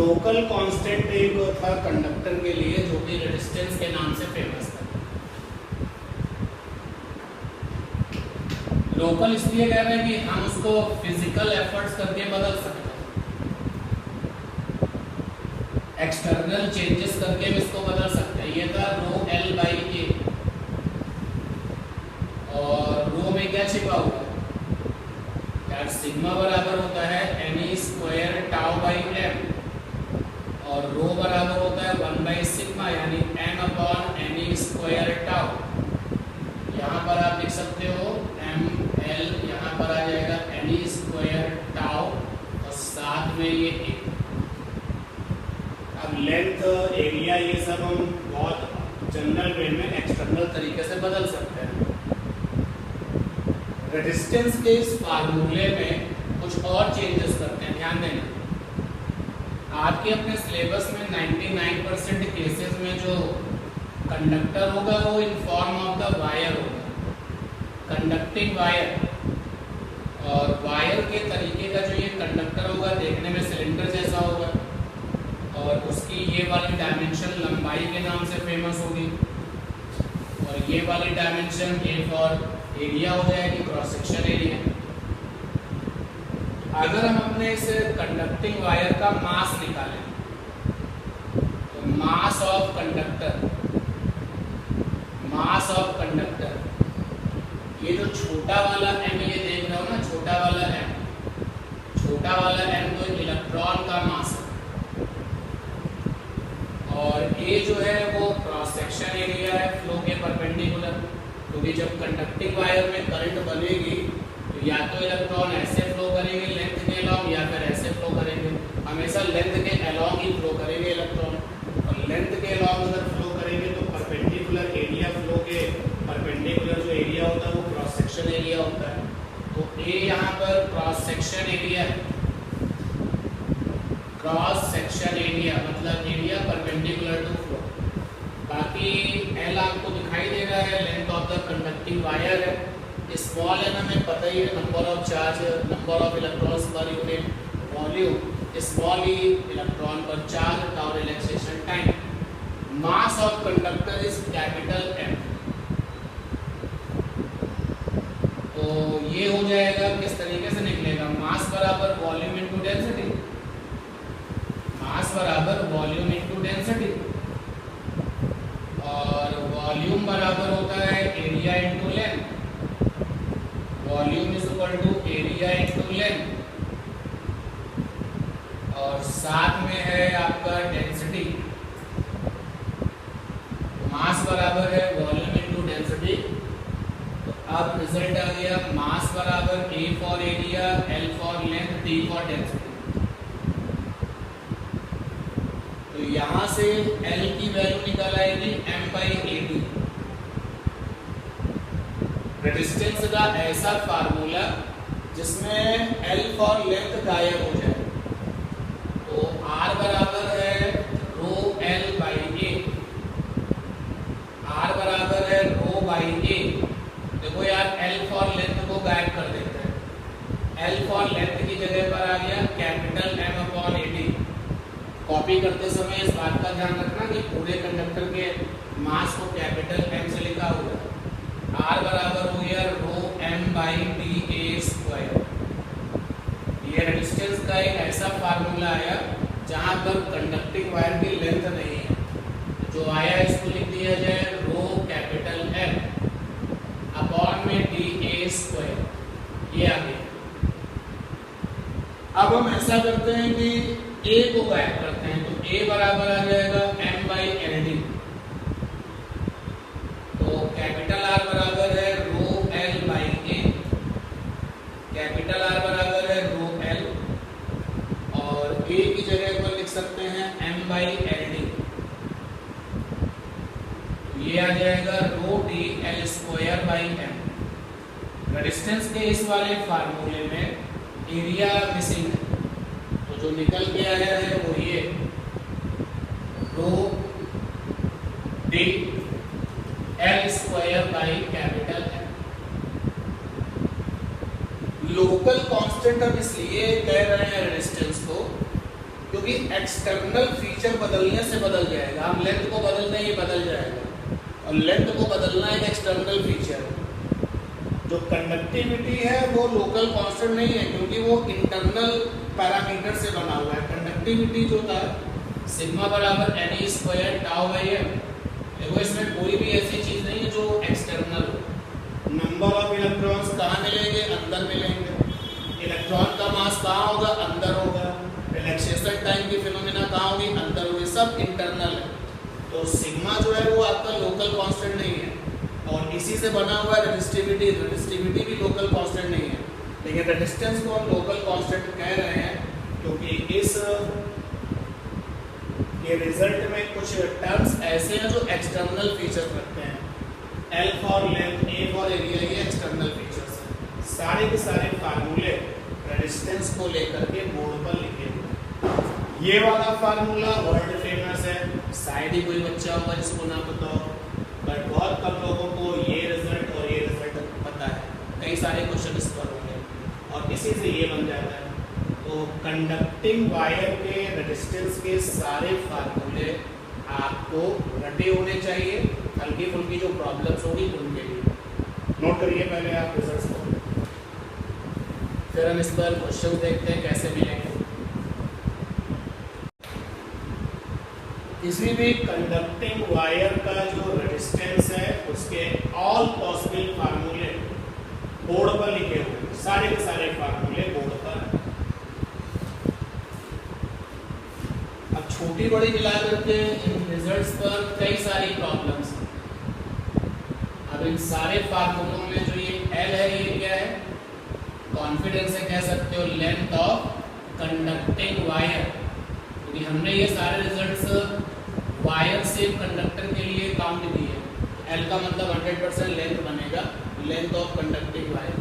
Local constant एक था conductor के लिए जो कि रेजिस्टेंस के नाम से फेमस था। लोकल इसलिए कह रहे हैं कि हम उसको फिजिकल एफर्ट्स करके बदल सकते हैं, एक्सटर्नल चेंजेस करके भी इसको बदल सकते हैं। ये था रो एल बाई ए, और रो में क्या छिपा हुआ है यार, सिग्मा बराबर होता है N square tau by M, और रो बराबर होता है 1 बाई सिग्मा यानी N upon N square tau. यहाँ पर आप लिख सकते हो एम एल, यहाँ पर आ जाएगा एन स्क्वायर टाउ और साथ में ये ए। अब लेंथ, एरिया, ये सब हम बहुत जनरल वे में एक्सटर्नल तरीके से बदल सकते हैं। रेजिस्टेंस के इस फार्मूले में कुछ और चेंजेस करते हैं, ध्यान देना। आपके अपने सिलेबस में 99% केसेस में जो कंडक्टर होगा वो in form of the wire होगा, कंडक्टिंग वायर। और वायर के तरीके का जो ये कंडक्टर होगा देखने में सिलेंडर जैसा होगा, और उसकी ये वाली डायमेंशन लंबाई के नाम से फेमस होगी, और ये वाली डायमेंशन ए फॉर एरिया हो जाएगी, क्रॉस सेक्शन एरिया। अगर हम अपने इस कंडक्टिंग वायर का मास निकालें तो मास ऑफ कंडक्टर, ये जो छोटा वाला एम ये देख रहे हो ना, छोटा वाला एम तो इलेक्ट्रॉन का मास है, और ये जो है वो क्रॉस सेक्शन एरिया है फ्लो के परपेंडिकुलर। क्योंकि जब कंडक्टिंग वायर में करंट बनेगी तो या तो इलेक्ट्रॉन ऐसे फ्लो करेंगे लेंथ के अलॉन्ग, या फिर ऐसे फ्लो करेंगे। हमेशा लेंथ के अलॉन्ग ही फ्लो करेंगे इलेक्ट्रॉन, और लेंथ के अलॉन्ग अगर फ्लो करेंगे तो परपेंडिकुलर एरिया, फ्लो के परपेंडिकुलर जो एरिया होता है वो क्रॉस सेक्शन एरिया होता है। तो ए यहाँ पर क्रॉस सेक्शन एरिया है, क्रॉस सेक्शन एरिया मतलब एरिया परपेंडिकुलर टू फ्लो। बाकी एल आपको दिखाई दे रहा है, length of the conducting wire है। स्मॉल एन हमें पता ही है, number of charge, number of electrons per unit volume, small E electron per charge, tau relaxation time. Mass of conductor is capital M. तो ये हो जाएगा, किस तरीके से निकलेगा, मास बराबर वॉल्यूम इनटू डेंसिटी, मास बराबर वॉल्यूम इनटू डेंसिटी, और वॉल्यूम बराबर होता है area into length, volume is equal to area into length, और साथ में है आपका डेंसिटी। मास बराबर है वॉल्यूम इनटू डेंसिटी, तो अब रिजल्ट आ गया मास बराबर A for area, L for length, T for density. तो यहां से एल की वैल्यू निकल आएगी M by A T. Resistance का ऐसा फार्मूला जिसमें एल फॉर लेंथ गायब हो जाए, तो आर बराबर है rho L by A, R बराबर है रो बाई ए। देखो यार, एल फॉर लेंथ को गायब कर देते हैं, एल फॉर लेंथ की जगह पर आ गया capital M upon A T. Copy करते समय इस बात का ध्यान रखना कि पूरे कंडक्टर के मास को कैपिटल एम से लिखा हुआ है। आर बराबर हो गया rho M by T A square. ये रेजिस्टेंस का एक ऐसा फार्मूला आया जहां पर कंडक्टिंग वायर की लेंथ नहीं है, जो आया इसको लिख दिया जाए रो कैपिटल एम अपॉन में टी ए स्क्वायर, ये आ गया। अब हम ऐसा करते हैं कि ए को गायब करते हैं, तो ए बराबर आ जाएगा एम बाई एल डी। तो कैपिटल आर बराबर है rho L by A, capital R बराबर है रो एल, और ए की जगह पर लिख सकते हैं एम बाई एल डी। ये आ जाएगा rho T L square by M. Resistance के इस वाले फार्मूले में एरिया मिसिंग है, तो जो निकल के आया है वो ये rho D L square by capital M. Local constant हम इसलिए कह रहे हैं रेजिस्टेंस को, क्योंकि एक्सटर्नल फीचर बदलने से बदल जाएगा। हम लेंथ को बदलते ही बदल जाएगा, और लेंथ को बदलना एक एक्सटर्नल फीचर है। जो कंडक्टिविटी है वो लोकल कांस्टेंट नहीं है, क्योंकि वो इंटरनल पैरामीटर से बना हुआ है। कंडक्टिविटी जो था सिग्मा बराबर N square tau by M, देखो इसमें कोई भी ऐसी चीज नहीं है जो एक्सटर्नल हो। नंबर ऑफ इलेक्ट्रॉन्स कहाँ मिलेंगे? अंदर मिलेंगे। इलेक्ट्रॉन का मास कहाँ होगा? अंदर होगा। रिलैक्सेशन टाइम की फिनोमेना कहाँ होगी? अंदर होगी। सब इंटरनल है। तो सिग्मा जो है वो आपका लोकल कांस्टेंट नहीं है, और इसी से बना हुआ है रेजिस्टिविटी। रेजिस्टिविटी भी लोकल कांस्टेंट नहीं है, लेकिन रेजिस्टेंस को हम लोकल कांस्टेंट कह रहे हैं क्योंकि इस ये रिजल्ट में कुछ टर्म्स ऐसे हैं जो एक्सटर्नल फीचर्स रखते हैं। L for length, A for area, ये एक्सटर्नल फीचर्स हैं। सारे के सारे फार्मूले रेजिस्टेंस को लेकर के बोर्ड पर लिखे हुए। ये वाला फार्मूला वर्ल्ड फेमस है, शायद ही कोई बच्चा होगा जिसको ना पता हो, बट बहुत कम लोगों को ये रिजल्ट और ये रिजल्ट पता है। कई सारे क्वेश्चन इस पर होंगे और इसी से ये बन जाता है। तो कंडक्टिंग वायर के रेजिस्टेंस के सारे फार्मूले आपको रटे होने चाहिए, हल्की फुल्की जो प्रॉब्लम्स होगी उनके लिए। नोट करिए पहले आप रिजल्ट्स को, फिर हम इस पर क्वेश्चन देखते हैं कैसे मिलेंगे। किसी भी कंडक्टिंग वायर का जो रेजिस्टेंस है उसके ऑल पॉसिबल फार्मूले बोर्ड पर लिखे हुए, सारे के सारे फार्मूले बोर्ड पर। अब छोटी बड़ी मिला करके इन रिजल्ट्स पर कई सारी प्रॉब्लम्स हैं। अब इन सारे फार्मूलों में जो ये L है ये क्या है? कॉन्फिडेंस से कह सकते हो लेंथ ऑफ कंडक्टिंग वायर, क्योंकि हमने ये सारे रिजल्ट्स वायर से कंडक्टर के लिए काउंट किए। L का मतलब 100% लेंथ बनेगा, length of conducting wire.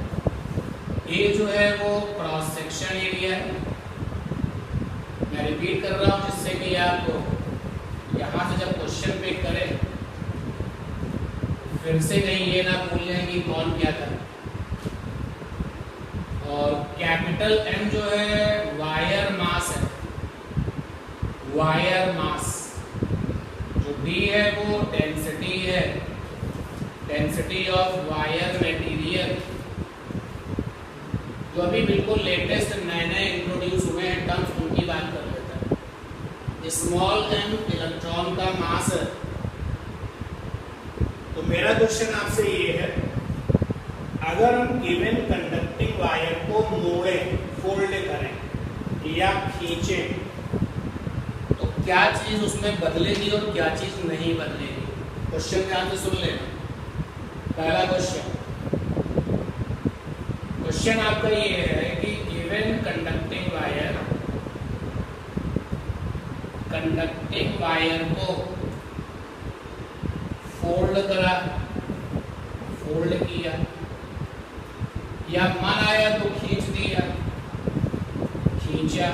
A जो है वो क्रॉस सेक्शन एरिया है। मैं रिपीट कर रहा हूँ जिससे कि आप यहाँ से जब क्वेश्चन पे करें फिर से कहीं ये ना भूल जाए कि कौन क्या था। और कैपिटल M जो है वायर मास है, वायर मास। जो D है वो डेंसिटी है, डेंसिटी ऑफ वायर मटेरियल। जो अभी बिल्कुल लेटेस्ट नए नए इंट्रोड्यूस हुए हैं टर्म्स, उनकी बात कर लेते हैं। स्मॉल m इलेक्ट्रॉन का मास है। तो मेरा क्वेश्चन आपसे ये है, अगर हम गिवन कंडक्टिंग वायर को मोड़ें, फोल्ड करें या खींचें, तो क्या चीज उसमें बदलेगी और क्या चीज नहीं बदलेगी? क्वेश्चन ध्यान से सुन लेना। पहला क्वेश्चन आपका ये है कि गिवन कंडक्टिंग वायर को फोल्ड करा, फोल्ड किया, या मन आया तो खींच दिया, खींचा,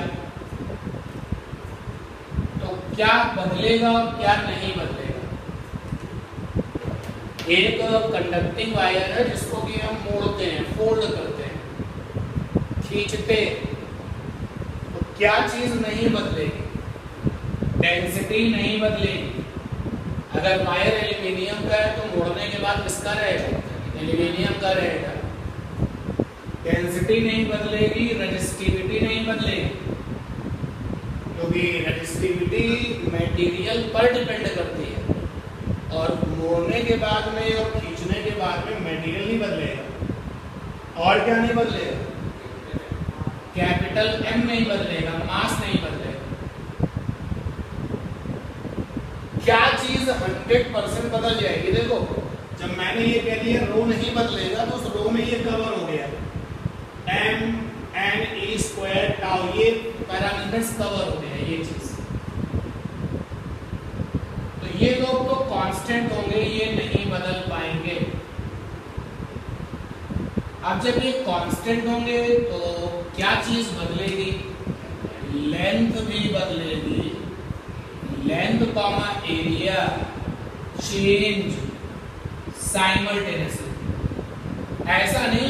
तो क्या बदलेगा और क्या नहीं बदलेगा? एक कंडक्टिंग वायर है जिसको कि हम मोड़ते हैं, फोल्ड करते हैं, खींचते, तो क्या चीज नहीं बदलेगी? डेंसिटी नहीं बदलेगी। अगर वायर एल्यूमिनियम का है तो मोड़ने के बाद किसका रहेगा? एल्यूमिनियम का रहेगा। डेंसिटी नहीं बदलेगी, रेजिस्टिविटी नहीं बदलेगी, क्योंकि रेजिस्टिविटी मटेरियल पर डिपेंड करती है, और मोड़ने के बाद में और खींचने के बाद में मटेरियल नहीं बदलेगा। और क्या नहीं बदलेगा? कैपिटल M नहीं बदलेगा, मास नहीं बदलेगा। क्या चीज 100% बदल जाएगी? देखो, जब मैंने ये कह दिया रो नहीं बदलेगा, तो उस रो में ये कवर हो गया m n e square tau, ये पैरामीटर्स कवर हो गया, ये चीज। तो ये लोग तो कांस्टेंट होंगे, ये नहीं बदल पाएंगे। अब जब ये कांस्टेंट होंगे तो क्या चीज बदलेगी? लेंथ भी बदलेगी। Length comma area change simultaneously. ऐसा नहीं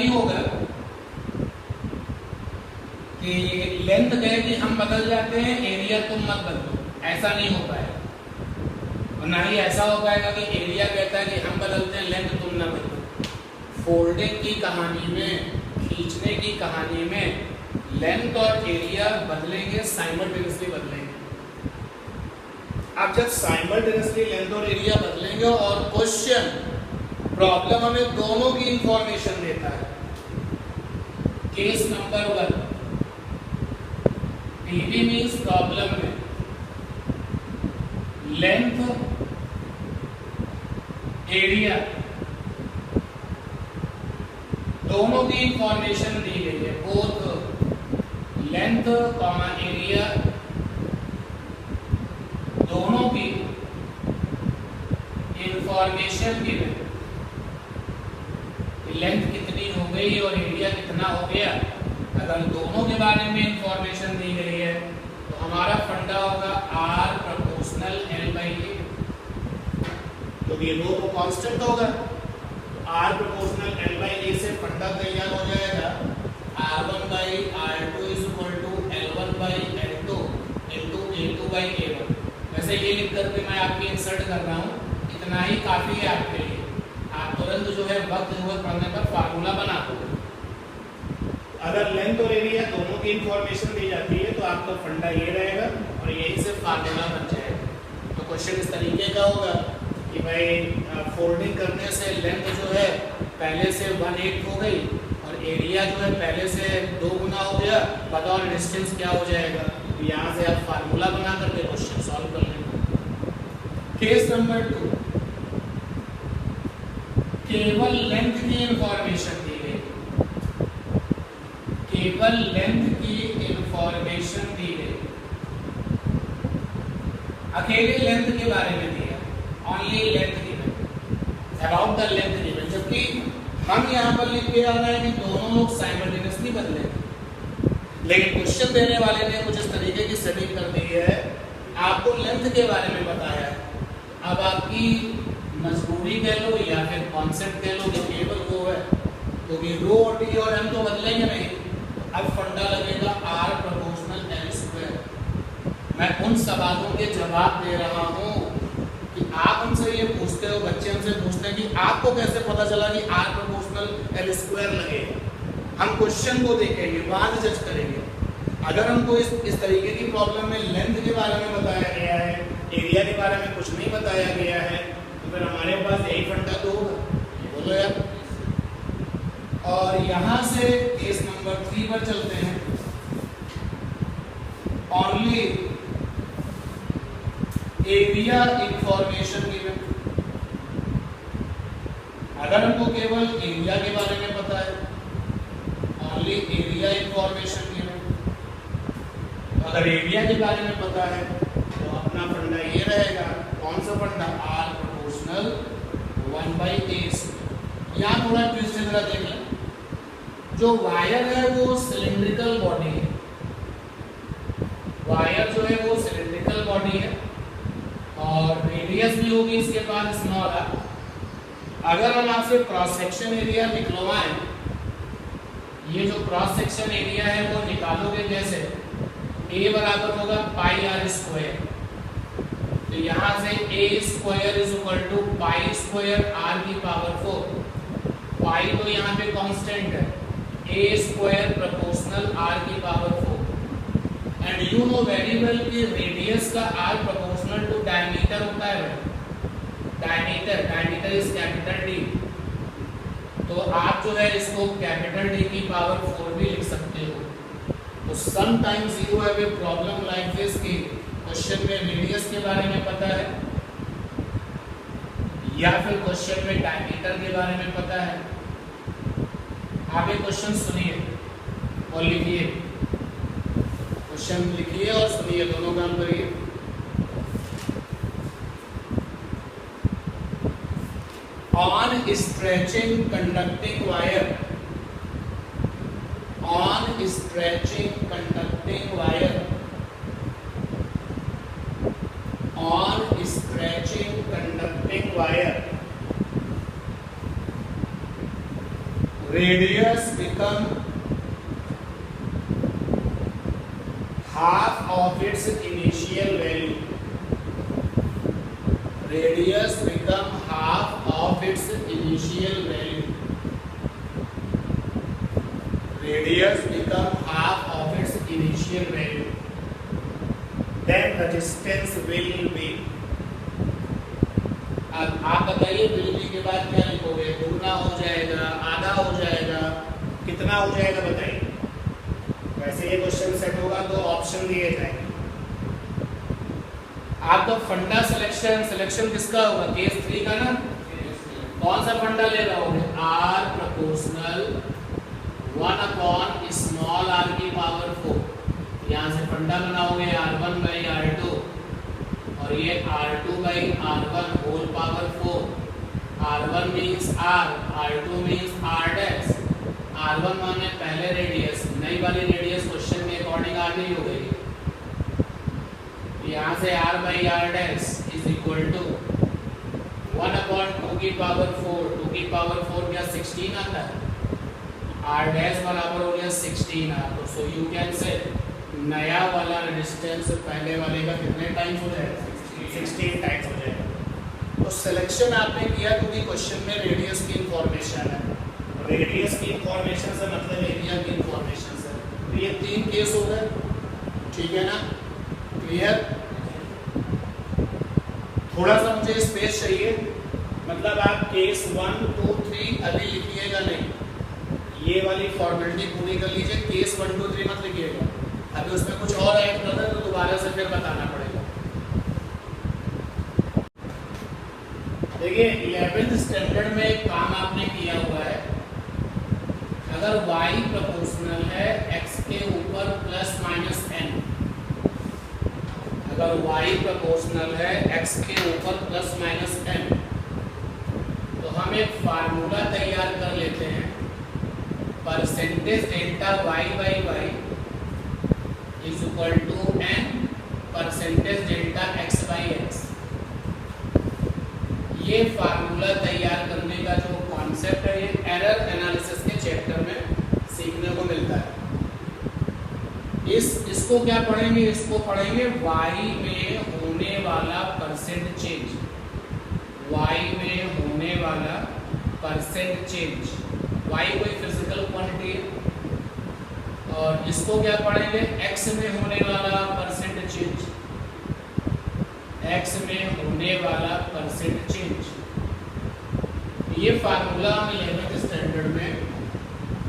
होगा कि लेंथ कहे कि हम बदल जाते हैं, एरिया तुम मत बदलो, ऐसा नहीं हो पाएगा। और ना ही ऐसा हो पाएगा कि एरिया कहता है कि हम बदलते हैं, लेंथ तुम ना बदलो। फोल्डिंग की कहानी में, खींचने की कहानी में लेंथ और एरिया बदलेंगे, साइमल्टेनियसली बदलेंगे। अब जब साइमल्टेनियसली लेंथ और एरिया बदलेंगे और क्वेश्चन प्रॉब्लम हमें दोनों की इंफॉर्मेशन देता है। Case number 1, PV means problem में लेंथ एरिया दोनों की इंफॉर्मेशन दी गई है। बोथ लेंथ कॉमा एरिया दोनों की इंफॉर्मेशन गिवन। लेंथ कितनी हो गई और एरिया कितना हो गया, अगर दोनों के बारे में इंफॉर्मेशन दी गई है तो हमारा फंडा होगा R प्रोपोर्शनल L/A, तो ये रो तो कांस्टेंट होगा, तो R प्रोपोर्शनल L/A से फंडा तैयार हो जाएगा R1/R2 = L1/L2 A2/A1। वैसे ये लिख करके मैं आपकी इंसर्ट कर रहा हूँ, इतना ही काफी है आपके लिए। आप तुरंत जो है वक्त जरूरत पड़ने पर फार्मूला बना दो। अगर लेंथ और एरिया दोनों की इंफॉर्मेशन दी जाती है तो आपका फंडा ये रहेगा और यही से फार्मूला बन जाएगा। तो क्वेश्चन इस तरीके का होगा कि भाई फोल्डिंग करने से लेंथ जो है पहले से 1/8 हो गई और एरिया जो है पहले से 2 गुना हो गया, बताओ डिस्टेंस क्या हो जाएगा। यहाँ से आप फार्मूला बना करके क्वेश्चन सॉल्व कर लेंगे। केस नंबर 2, केवल लेंथ की इंफॉर्मेशन दी गई, केवल लेंथ की इंफॉर्मेशन दी गई, अकेले लेंथ के बारे में दिया, only length given, about the length given. जबकि हम यहाँ पर लिख के आ रहे हैं कि दोनों लोग साइमल्टेनियसली बदलेंगे, लेकिन क्वेश्चन देने वाले ने कुछ इस तरीके की सेटिंग कर दी है, आपको लेंथ के बारे में बताया है। अब आपकी मजबूरी कह लो या फिर कॉन्सेप्ट कह लो कि केवल वो है, क्योंकि रो और टी और एम तो बदलेंगे नहीं। अब फंडा लगेगा R प्रोपोर्शनल L²। मैं उन सवालों के जवाब दे रहा हूँ कि आप हमसे ये पूछते हो, बच्चे हमसे पूछते हैं कि आपको कैसे पता चला कि R प्रोपोर्शनल L² लगेगा। हम क्वेश्चन को देखेंगे, बाद जज करेंगे। अगर हमको इस तरीके की प्रॉब्लम में लेंथ के बारे में बताया गया है, एरिया के बारे में कुछ नहीं बताया गया है, तो फिर हमारे पास यही फंडा तो होगा, बोलो यार। और यहाँ से केस नंबर 3 पर चलते हैं। Only area information given. अगर हमको केवल एरिया के बारे में पता है, ओनली एरिया इंफॉर्मेशन गिवन। अगर एरिया के बारे में पता है तो अपना फंडा ये रहेगा, कौन सा फंडा, R प्रोपोर्शनल 1/A। यहाँ थोड़ा ट्विस्ट जरा देख लें। जो वायर है वो सिलिंड्रिकल बॉडी है, वायर जो है वो सिलिंड्रिकल बॉडी है और रेडियस भी होगी इसके पास स्मॉल r। अगर हम आपसे क्रॉस सेक्शन एरिया निकलवाएं, ये जो क्रॉस सेक्शन एरिया है वो निकालोगे कैसे, A बराबर होगा πr²। तो यहाँ से A² = π²r⁴। पाई तो यहाँ पे कांस्टेंट है, A² proportional r⁴। And you know very well कि रेडियस का r प्रोपोर्शनल टू डायमीटर होता है। Diameter is capital D। तो आप जो है इसको कैपिटल D की पावर 4 भी लिख सकते हो। तो sometimes you have a problem like this कि क्वेश्चन में रेडियस के बारे में पता है या फिर क्वेश्चन में डायमीटर के बारे में पता है। आप ये क्वेश्चन सुनिए और लिखिए, क्वेश्चन लिखिए और सुनिए, दोनों काम करिए। On stretching conducting wire, on stretching conducting wire, on stretching conducting wire, radius become half of its initial value. Radius become half of its initial value. Radius become half of its initial value. Then resistance will be. अब आप बताइए will be के बाद क्या लिखोगे? दुगना हो जाएगा, आधा हो जाएगा, कितना हो जाएगा बताइए? वैसे ये क्वेश्चन सेट होगा तो ऑप्शन दिए जाएंगे। आपका फंडा सिलेक्शन किसका होगा? केस 3 का ना। कौन सा फंडा ले रहा होगे? R proportional 1 upon small r की पावर 4। यहाँ से फंडा बनाओगे R1 बाई R2 और ये R2 by R1 whole power 4। R1 means R, R2 means R dash. R1 माने पहले रेडियस, नई वाली रेडियस क्वेश्चन के अकॉर्डिंग R नहीं हो गई। यहाँ से R by R dash is equal to 1 upon 2 की पावर 4। 2 की पावर 4 क्या 16 आता है? R डैश बराबर हो गया 16R। तो सो यू कैन से नया वाला रेजिस्टेंस पहले वाले का कितने टाइम्स हो जाएगा? 16 टाइम्स हो जाएगा। तो सिलेक्शन आपने किया क्योंकि क्वेश्चन में रेडियस की इंफॉर्मेशन है। रेडियस की इंफॉर्मेशन से मतलब एरिया की इंफॉर्मेशन से। तो ये 3 केस हो गए, ठीक है ना? क्लियर? थोड़ा सा मुझे स्पेस चाहिए, मतलब आप केस 1, 2, 3 अभी लिखिएगा नहीं, ये वाली फॉर्मेलिटी पूरी कर लीजिए। केस 1, 2, 3 मत लिखिएगा, अभी उसमें कुछ और ऐड करना है तो दोबारा से फिर बताना पड़ेगा। देखिए 11th स्टैंडर्ड में एक काम आपने किया हुआ है। अगर y प्रोपोर्शनल है x के ऊपर प्लस माइनस n, अगर y प्रोपोर्शनल है x के ऊपर प्लस माइनस n, तो हम एक फार्मूला तैयार कर लेते हैं। Percentage delta y by y is equal to n percentage delta x by x। ये फार्मूला तैयार करने का जो कॉन्सेप्ट है ये एरर एनालिसिस के चैप्टर में सीखने को मिलता है। इसको क्या पढ़ेंगे? इसको पढ़ेंगे y में होने वाला परसेंट चेंज। y में होने वाला परसेंट चेंज, y कोई फिजिकल क्वांटिटी है, और इसको क्या पढ़ेंगे? x में होने वाला परसेंट चेंज। x में होने वाला परसेंट चेंज, ये फार्मूला हम 11th स्टैंडर्ड में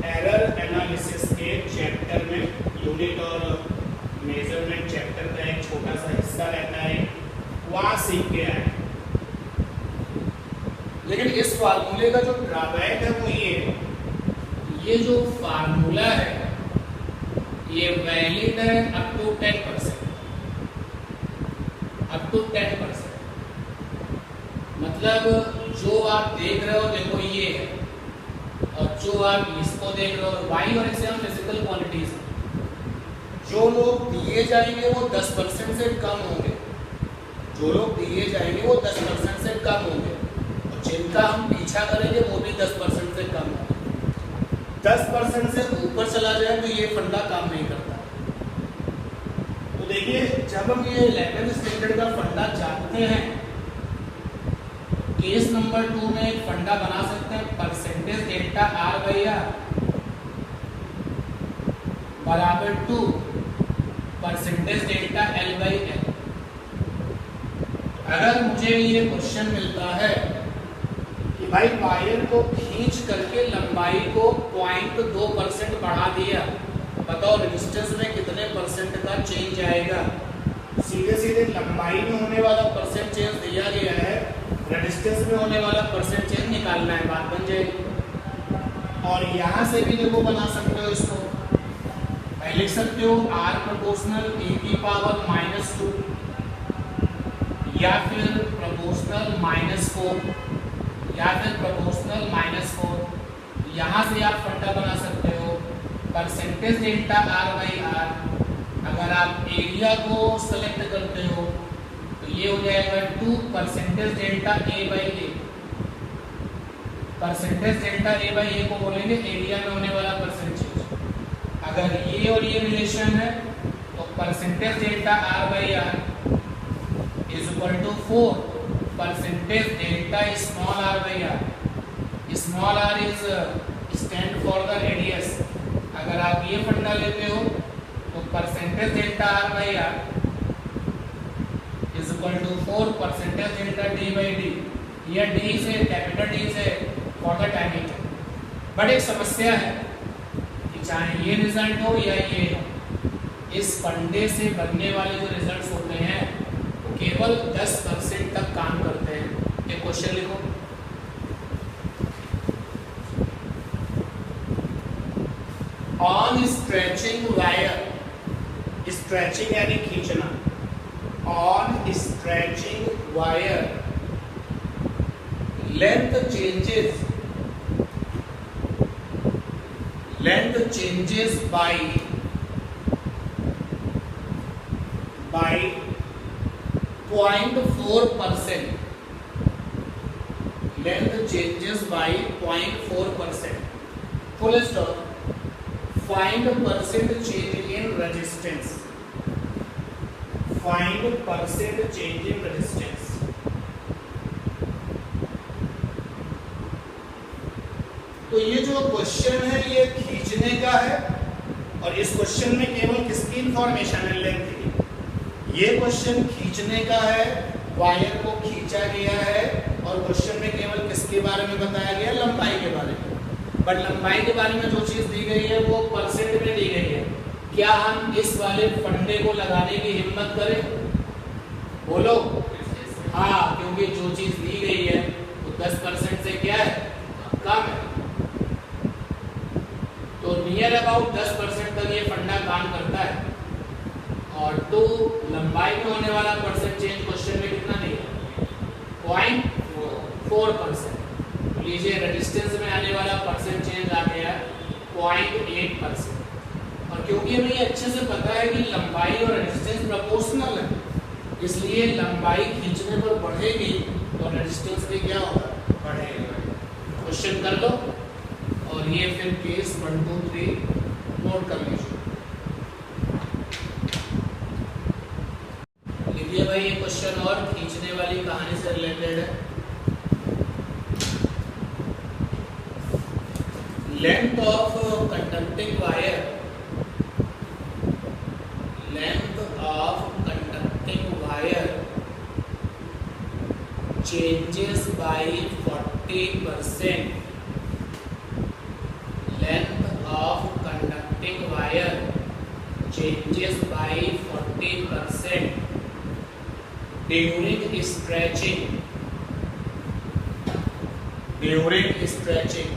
एरर एनालिसिस के चैप्टर में यूनिट और मेजरमेंट चैप्टर का एक छोटा सा हिस्सा रहता है, वहां सीख के आए। लेकिन इस फार्मूले का जो ड्रॉबैक है वो ये जो फार्मूला है ये वैलिड है अप टू 10%। अप टू 10%, मतलब जो आप देख रहे हो देखो ये है, और जो आप इसको देख रहे हो y और x फिजिकल क्वांटिटीज हैं। जो लोग दिए जाएंगे वो 10% से कम होंगे, जो लोग दिए जाएंगे वो 10% से कम होंगे, और जिनका हम पीछा करेंगे वो भी 10% से कम होंगे। 10% से ऊपर चला जाए तो ये फंडा काम नहीं करता। तो देखिए जब हम ये 11th स्टैंडर्ड का फंडा जानते हैं, केस नंबर 2 में एक फंडा बना सकते हैं। Percentage delta r by r बराबर 2 percentage delta l by l। अगर मुझे ये क्वेश्चन मिलता है कि भाई वायर को खींच करके लंबाई को 0.2% बढ़ा दिया, बताओ रेजिस्टेंस में कितने परसेंट का चेंज आएगा? सीधे सीधे लंबाई में होने वाला परसेंट चेंज दिया गया है, रेजिस्टेंस में होने वाला परसेंट चेंज निकालना है, बात बन जाएगी। और यहाँ से भी देखो बना सकते हो, इसको लिख सकते हो r प्रोपोर्शनल e की पावर -2 या फिर प्रोपोर्शनल -4 या फिर प्रोपोर्शनल -4। यहाँ से आप फंडा बना सकते हो percentage delta r by r। अगर आप एरिया को सेलेक्ट करते हो तो ये हो जाएगा 2 percentage delta a by a। Percentage delta a by a को बोलेंगे एरिया में होने वाला परसेंटेज। अगर ये और ये रिलेशन है तो percentage delta R by R is equal to 4 percentage delta small R by R. Small R is stand for the radius. अगर आप ये फंडा लेते हो तो percentage delta R by R is equal to 4 percentage delta D by D. यह D से capital D से फॉर द टाइमिंग। बट एक समस्या है कि चाहे ये रिजल्ट हो या ये हो, इस फंडे से बनने वाले जो रिजल्ट्स होते हैं वो केवल 10% तक काम करते हैं। एक क्वेश्चन लिखो, ऑन स्ट्रेचिंग वायर, स्ट्रेचिंग यानी खींचना, on stretching wire length changes by 0.4%. Length changes by 0.4%. Full stop. Find percent change in resistance. Find percent change in resistance. तो ये जो क्वेश्चन है ये खींचने का है और इस क्वेश्चन में केवल किसकी इंफॉर्मेशन है? लेंथ की। ये क्वेश्चन खींचने का है, वायर को खींचा गया है और क्वेश्चन में केवल किसके बारे में बताया गया? लंबाई के बारे में। बट लंबाई के बारे में जो चीज दी गई है वो परसेंट में दी गई है। क्या हम इस वाले फंडे को लगाने की हिम्मत करें? बोलो हाँ, क्योंकि जो चीज दी गई है वो 10% से क्या है? कम है। तो नियर अबाउट 10% तक ये फंडा काम करता है। और तो लंबाई में होने वाला परसेंट चेंज क्वेश्चन में कितना दिया? 0.4%। लीजिए रेजिस्टेंस में आने वाला परसेंट चेंज आ गया 0.8%। और क्योंकि हमें ये अच्छे से पता है कि लंबाई और रेजिस्टेंस प्रोपोर्शनल है, इसलिए लंबाई खींचने पर बढ़ेगी तो रेजिस्टेंस भी क्या होगा? बढ़ेगा। क्वेश्चन कर लो और ये फिर केस 1 2 3 नोट कर लीजिए। लिखिए भाई ये क्वेश्चन और खींचने वाली कहानी से रिलेटेड है। Length of conducting wire, length of conducting wire changes by 40%. Length of conducting wire changes by 40% during stretching. During stretching,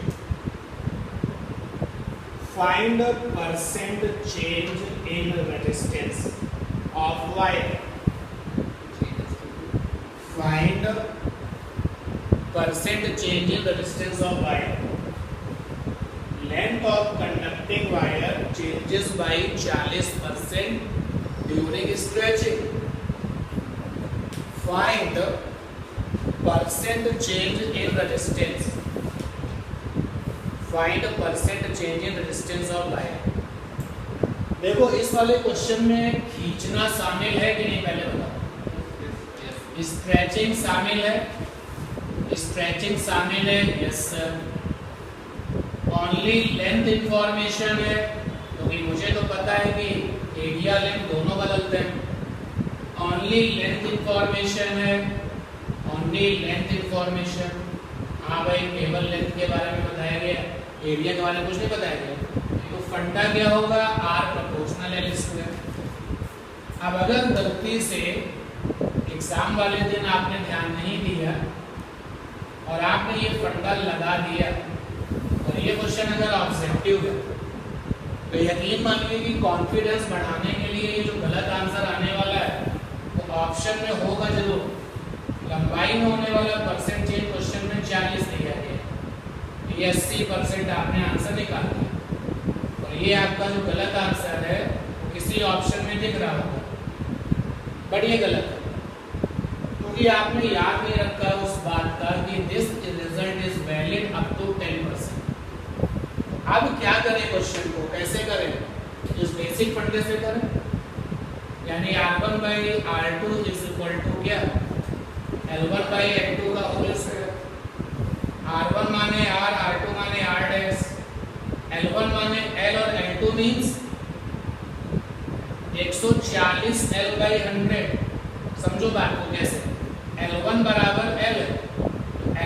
find percent change in resistance of wire. Find percent change in resistance of wire. Length of conducting wire changes by 40% during stretching. Find percent change in resistance. Find percent change in resistance of wire. देखो इस वाले question में खींचना शामिल है कि नहीं पहले बताओ। स्ट्रेचिंग शामिल है, स्ट्रेचिंग शामिल है, yes sir. Only length information है क्योंकि मुझे तो पता है कि एरिया लेंथ दोनों बदलते हैं। ओनली लेंथ इंफॉर्मेशन है, ओनली लेंथ इंफॉर्मेशन। हाँ भाई केवल लेंथ के बारे में बताया गया, एरिया के बारे में कुछ नहीं बताया गया। तो फंडा क्या होगा? R proportional L square. अब अगर गलती से एग्जाम वाले दिन आपने ध्यान नहीं दिया और आपने ये फंडा लगा दिया और ये क्वेश्चन अगर ऑब्जेक्टिव है तो यकीन मानिए कि कॉन्फिडेंस बढ़ाने के लिए ये जो गलत आंसर आने वाला है वो ऑप्शन में होगा जरूर। लंबाई में होने वाला परसेंट चेंज क्वेश्चन में 40 दिया गया, ये 80% आपने आंसर निकाल दिया और ये आपका जो गलत आंसर है वो किसी ऑप्शन में दिख रहा होगा, बट ये गलत है क्योंकि आपने याद नहीं रखा उस बात का कि this result is valid up to 10%। अब क्या करें? क्वेश्चन को कैसे करें? इस बेसिक फंडे से करें। यानी R1 by R2 is equal to क्या, L1 बाई L2 का होल स्क्वायर। R1 माने R, R2 माने R डैश, L1 माने L और L2 मीन्स 140 L बाई 100। समझो बात को कैसे, L1 बराबर L,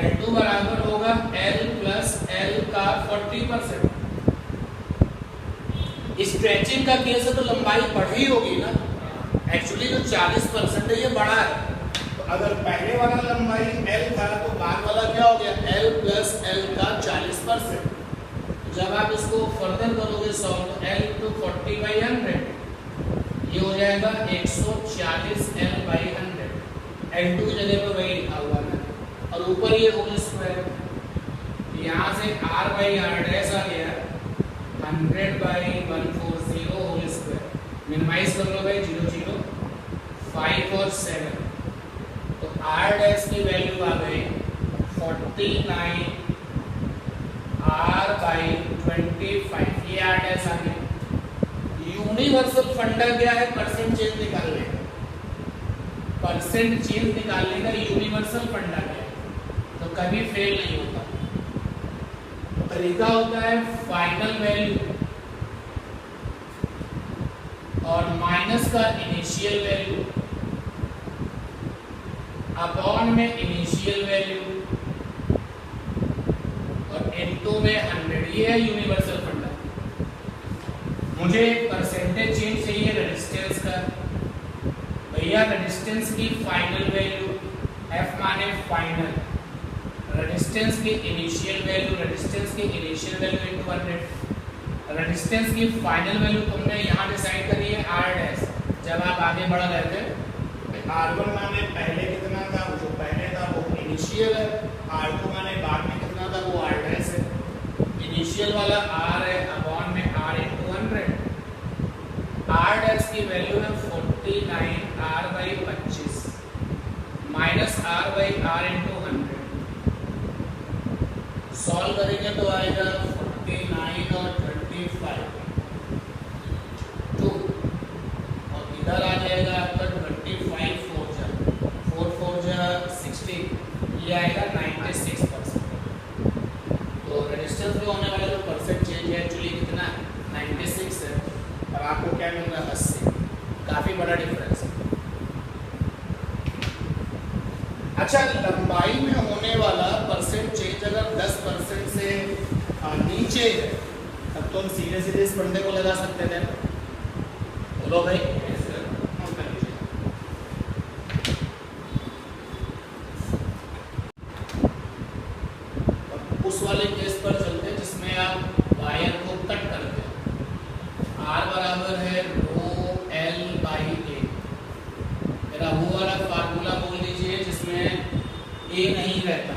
L2 बराबर होगा L प्लस L का 40%। स्ट्रेचिंग का केस है तो लंबाई बढ़ी होगी ना, एक्चुअली जो 40% है ये बढ़ा है। तो अगर पहले वाला लंबाई L था तो बाद वाला क्या हो गया, L प्लस L का 40%। जब आप इसको फर्दर करोगे सॉल्व तो L तो 40 बाई 100, ये हो जाएगा 140 L बाई 100। L2 की जगह पर वही लिखा हुआ है और ऊपर ये होल स्क्वायर, यहाँ से R बाई R डैश आ गया 100 बाई 140 होल स्क्वायर। मिनिमाइज कर लो भाई, 0 0 5 और 7, तो R डैश की वैल्यू आ गई 49 R बाई 25, ये R डैश आ गया। यूनिवर्सल फंडा क्या है, परसेंट चेंज निकालने का, परसेंट चेंज निकालने का यूनिवर्सल फंडा क्या है, तो कभी फेल नहीं होता। तरीका होता है फाइनल वैल्यू और माइनस का इनिशियल वैल्यू अपॉन में इनिशियल वैल्यू और इनटू में 100, ये है यूनिवर्सल फंडा। मुझे परसेंटेज चेंज चाहिए रेजिस्टेंस का, भैया रेजिस्टेंस की फाइनल वैल्यू, F माने फाइनल, रेजिस्टेंस की इनिशियल वैल्यू, रेजिस्टेंस की इनिशियल वैल्यू इनटू 100। रेजिस्टेंस की फाइनल वैल्यू तुमने यहाँ डिसाइड करी है R डैश। जब आप आगे बढ़ रहे थे R1 माने पहले कितना था, जो पहले था वो इनिशियल है, R2 माने बाद में कितना था वो R डैश है। इनिशियल वाला R है अपॉन में R इनटू 100। R डैश की वैल्यू है 49 R by 25 minus R by R into 100। Solve करेंगे तो आएगा 49 और 25 2, और इधर आ जाएगा आपका 25 4 4 जा 60, ये आएगा 96%। तो रेजिस्टेंस में होने वाला जो परसेंट चेंज है एक्चुअली कितना 96 है और आपको क्या मिल रहा है 80, काफी बड़ा डिफरेंस है। अच्छा, लंबाई में होने वाला परसेंट चेंज अगर 10% से नीचे है तब तो हम सीधे सीधे इस फंडे को लगा सकते थे। बोलो भाई, उस वाले केस पर चलते हैं जिसमें आप वायर को कट करते हैं। R बराबर है रो L बाई A। मेरा वो वाला फार्मूला बोल दीजिए जिसमें A नहीं रहता,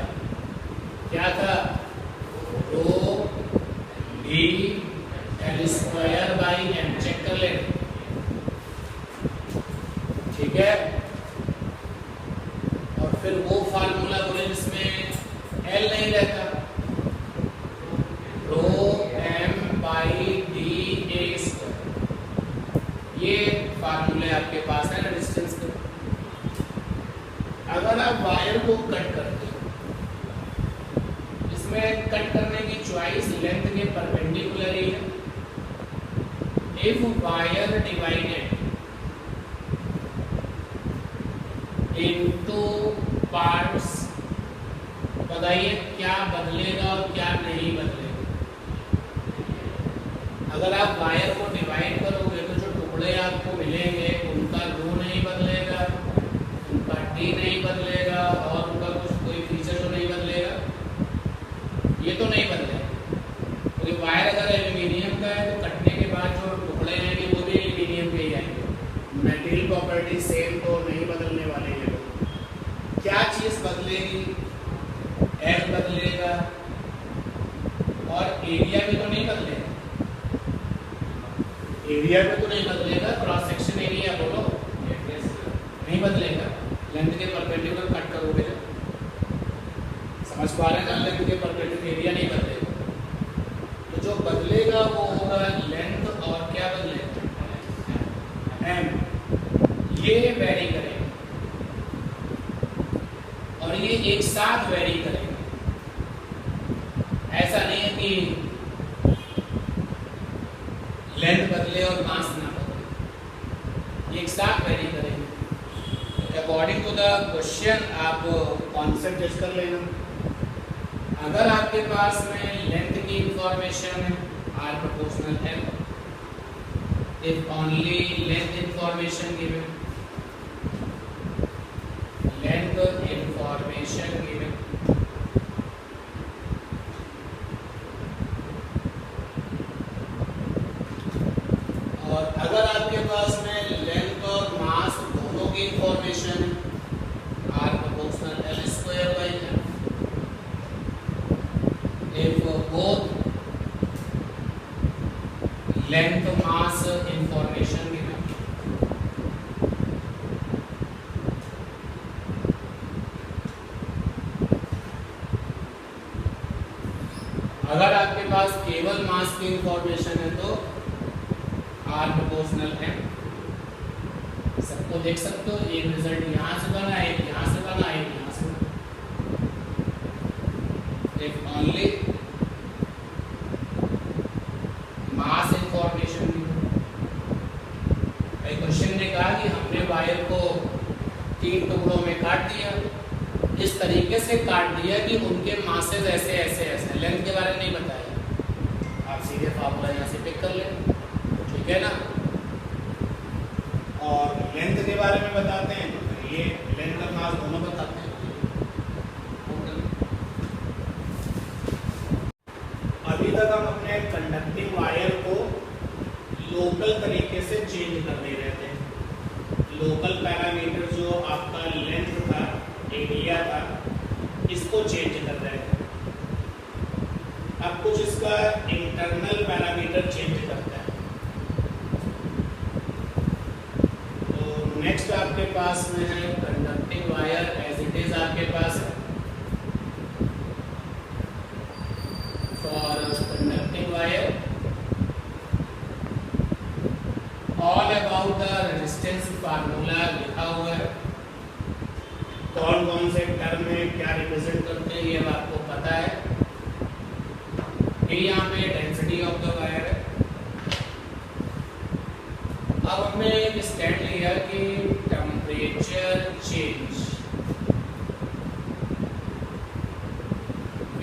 क्या था, rho B L square by M। Check कर ले, ठीक है। और फिर वो फार्मूला बोले जिसमें L नहीं रहता, रो M by D A square. ये फार्मूले आपके पास है रेजिस्टेंस के। अगर आप वायर को कट करते हो, इसमें कट करने की चॉइस लेंथ के परपेंडिकुलर ही है। If wire divided into parts, बताइए क्या बदलेगा और क्या नहीं बदलेगा। अगर आप वायर को डिवाइड करोगे तो जो टुकड़े आपको मिलेंगे उनका रो नहीं बदलेगा, उनका डी नहीं बदलेगा और उनका कुछ कोई फीचर तो नहीं बदलेगा, ये तो नहीं बदलेगा। क्योंकि वायर अगर एल्यूमिनियम का है तो कटने के बाद जो टुकड़े आएंगे वो भी एल्यूमिनियम के ही आएंगे, मेटेरियल प्रॉपर्टी सेम तो नहीं बदलने वाले हैं। क्या चीज़ बदलेगी, एल बदलेगा और एरिया भी तो नहीं बदलेगा, एरिया भी तो नहीं बदलेगा, क्रॉस सेक्शन एरिया बोलो नहीं बदलेगा। लेंथ के परपेंडिकुलर कट करोगे जब, समझ पा रहे हैं ना, लेंथ के परपेंडिकुलर एरिया नहीं बदलेगा। तो जो बदलेगा वो होगा लेंथ और क्या बदलेगा, एम। ये वेरी करेंगे और ये एक साथ वेरी करेंगे। ऐसा नहीं है कि लेंथ बदले और मास ना बदले, ये एक साथ वेरी करेंगे। अकॉर्डिंग टू द क्वेश्चन आप कॉन्सेप्ट जज कर लेना। अगर आपके पास में लेंथ की इंफॉर्मेशन है r proportional m, if only length information given, length information given, और अगर आपके पास में लेंथ और मास दोनों की इंफॉर्मेशन है r proportional l square by m, if both length mass information given, अगर आपके पास केवल मास की इंफॉर्मेशन है तो r proportional m, सबको देख सकते हो, एक रिजल्ट यहाँ से बना, एक यहाँ से बना, एक यहाँ से बना। if only mass information, question ने कहा कि हमने वायर को 3 टुकड़ों में काट दिया, इस तरीके से काट दिया कि उनके मासेस ऐसे ऐसे ऐसे, लेंथ के बारे में नहीं बताया, आप सीधे फार्मूला यहाँ से पिक कर लें, ठीक है ना। और लेंथ के बारे में बताते हैं तो ये लेंथ और मास दोनों बताते हैं। अभी तक हम अपने कंडक्टिंग वायर को लोकल तरीके से चेंज कर दे रहे थे। लोकल पैरामीटर जो आपका लेंथ था, एरिया था, इसको चेंज कर रहे थे। अब कुछ इसका इंटरनल पैरामीटर चेंज करता है। तो नेक्स्ट आपके पास में है conducting wire as it is आपके पास है। For conducting wire all about the resistance formula लिखा हुआ है, कौन कौन से टर्म में क्या रिप्रेजेंट करते हैं ये अब आपको पता है। ये यहाँ पे डेंसिटी ऑफ द वायर है। अब हमने एक स्टैंड लिया कि temperature change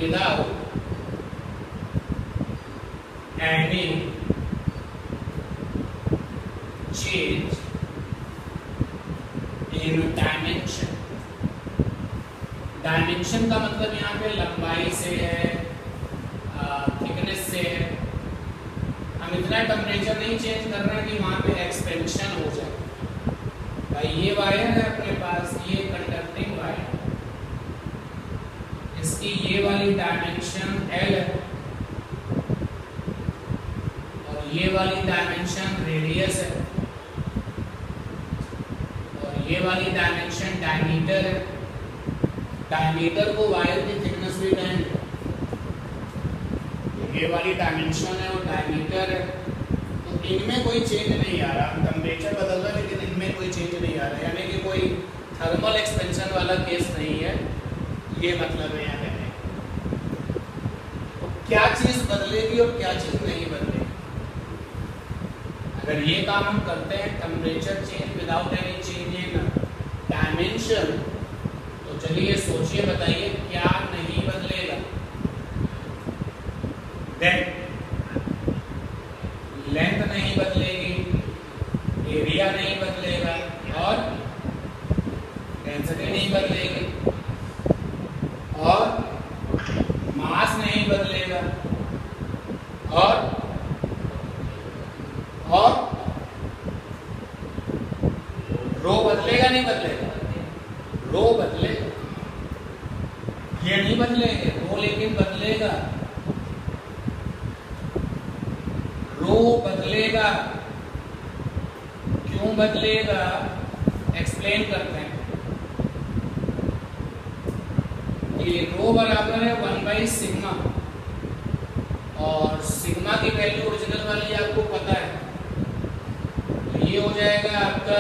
without any change in dimension। Dimension का मतलब यहाँ पे लंबाई से है, थिकनेस से है। हम इतना टेम्परेचर नहीं चेंज कर रहे हैं कि वहाँ पे एक्सपेंशन हो जाए। भाई ये वायर है अपने पास, ये कंडक्टिंग वायर, इसकी ये वाली डायमेंशन L है और ये वाली डायमेंशन रेडियस है और ये वाली डायमेंशन डायमीटर है। डायमीटर को वायर की थिकनेस भी कहेंगे। ये वाली डायमेंशन है और डायमीटर है, तो इनमें कोई चेंज नहीं आ रहा। टेम्परेचर बदल रहा है लेकिन इनमें कोई चेंज नहीं आ रहा, यानी कि कोई थर्मल एक्सपेंशन वाला केस नहीं है, ये मतलब है यहाँ कहने। तो क्या चीज बदलेगी और क्या चीज नहीं बदलेगी। अगर ये काम हम करते हैं temperature change without any change in dimension, तो चलिए सोचिए, बताइए क्या नहीं बदलेगा। देन लेंथ नहीं बदलेगी, एरिया नहीं बदलेगा और डेंसिटी नहीं बदलेगी और मास नहीं बदलेगा और रो बदलेगा नहीं बदलेगा, रो बदलेगा, ये नहीं बदलेंगे, रो लेकिन बदलेगा, रो बदलेगा। क्यों बदलेगा एक्सप्लेन करते हैं। ये रो बराबर है 1/सिग्मा और सिग्मा की वैल्यू ओरिजिनल वाली आपको पता है, तो ये हो जाएगा आपका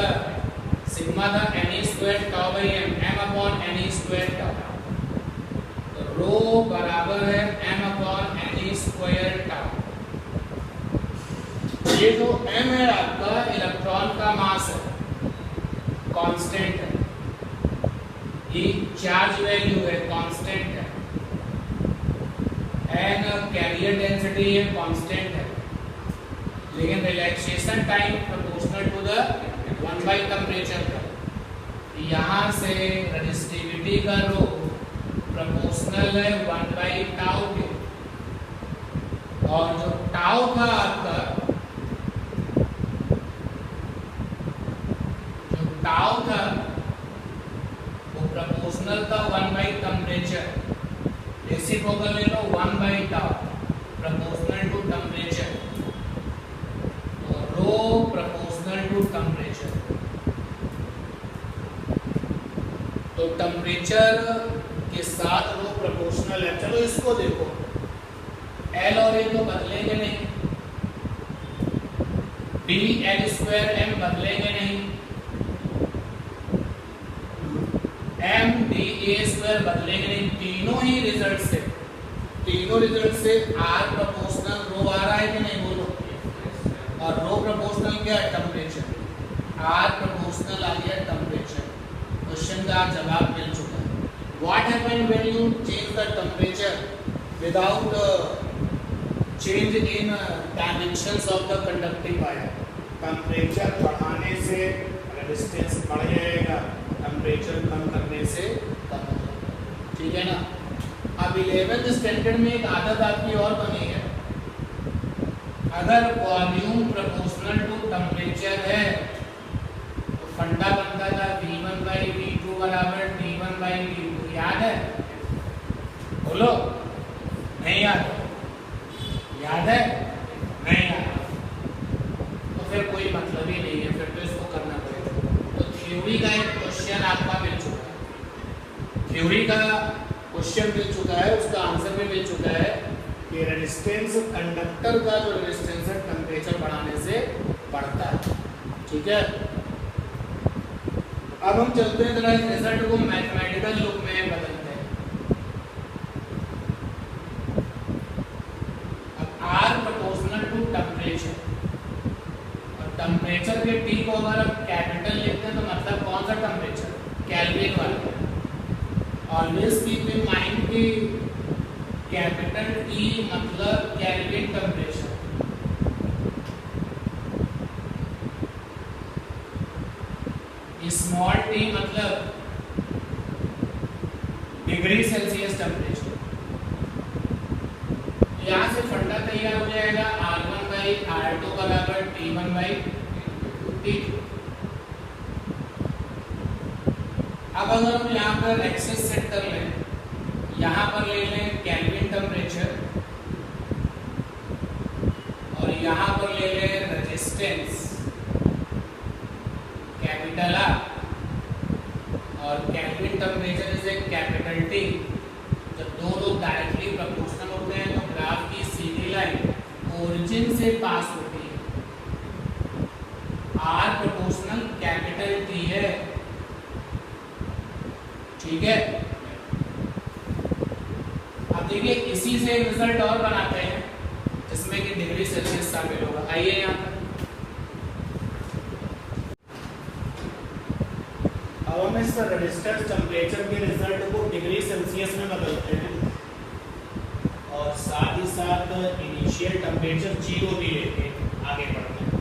सिग्मा था N square tau by M, M upon N square tau, तो रो बराबर है M upon N square tau. ये जो m है आपका इलेक्ट्रॉन का मास है, कांस्टेंट है, ये चार्ज वैल्यू है, कांस्टेंट है, n कैरियर डेंसिटी है, कांस्टेंट है, लेकिन relaxation time proportional to the 1 by temperature का। यहाँ से रेजिस्टिविटी का रो प्रोपोर्शनल है 1 बाई टाउ के, और जो टाउ था आपका, टाउ था वो प्रोपोर्शनल था 1 बाई टेम्परेचर, रेसिप्रोकल ले लो 1 by tau proportional to temperature, तो रो प्रोपोर्शनल टू टेम्परेचर। तो टेम्परेचर के साथ रो प्रोपोर्शनल है। चलो इसको देखो, एल और ए तो बदलेंगे नहीं, डी एल स्क्वायर एम बदलेंगे नहीं, एम डी ए स्क्वायर बदलेंगे नहीं, तीनों ही रिजल्ट से, तीनों रिजल्ट से आर प्रोपोर्शनल रो आ रहा है कि नहीं बोलो, और रो प्रोपोर्शनल क्या है, टेम्परेचर, आर प्रोपोर्शनल आ गया टेम्परेचर। क्वेश्चन का जवाब मिल चुका है। What happened when you change the temperature without change in dimensions of the conducting wire? Temperature बढ़ाने से रेजिस्टेंस बढ़ जाएगा, टेम्परेचर कम करने से कम हो जाएगा, ठीक है ना। अब 11th स्टैंडर्ड में एक आदत आपकी और बनी है, अगर वॉल्यूम प्रोपोर्शनल टू टेम्परेचर है तो फंडा बनता था V1 बाई V2 बराबर T1 बाई T2, याद है? बोलो, नहीं याद? याद है? नहीं याद तो फिर कोई मतलब ही नहीं है, फिर तो इसको करना पड़ेगा। तो थ्योरी का एक क्वेश्चन आपका मिल चुका है, थ्योरी का क्वेश्चन मिल चुका है, उसका आंसर भी मिल चुका है कि रेजिस्टेंस, कंडक्टर का जो रेजिस्टेंस है टेम्परेचर बढ़ाने से बढ़ता है, ठीक है। अब हम चलते हैं जरा इस रिजल्ट को मैथमेटिकल लुक में बदलते हैं। अब आर प्रोपोर्शनल टू टेम्परेचर, और टेम्परेचर के टी को अगर हम कैपिटल लिखते हैं तो मतलब कौन सा टेम्परेचर, केल्विन वाला। ऑलवेज कीप इन माइंड कि कैपिटल टी मतलब केल्विन टेम्परेचर, स्मॉल टी मतलब डिग्री सेल्सियस टेम्परेचर। यहाँ से फंडा तैयार हो जाएगा R1 बाई R2 बराबर T1 बाई T2। अब अगर हम यहाँ पर एक्सेस सेट कर लें, यहाँ पर ले लें केल्विन टेम्परेचर और यहाँ पर ले लें रेजिस्टेंस कैपिटल आर और kelvin temperature is capital T, जब दोनों डायरेक्टली प्रोपोर्शनल होते हैं तो ग्राफ की सीधी लाइन ओरिजिन से पास होती है। आर प्रोपोर्शनल कैपिटल टी है, ठीक है। अब देखिए इसी से रिजल्ट और बनाते हैं जिसमें कि डिग्री सेल्सियस शामिल होगा। आइए यहाँ पर अब हम इस रेजिस्टेंस टेम्परेचर के रिजल्ट को डिग्री सेल्सियस में बदलते हैं और साथ ही साथ इनिशियल टेम्परेचर 0 भी लेके आगे बढ़ते हैं।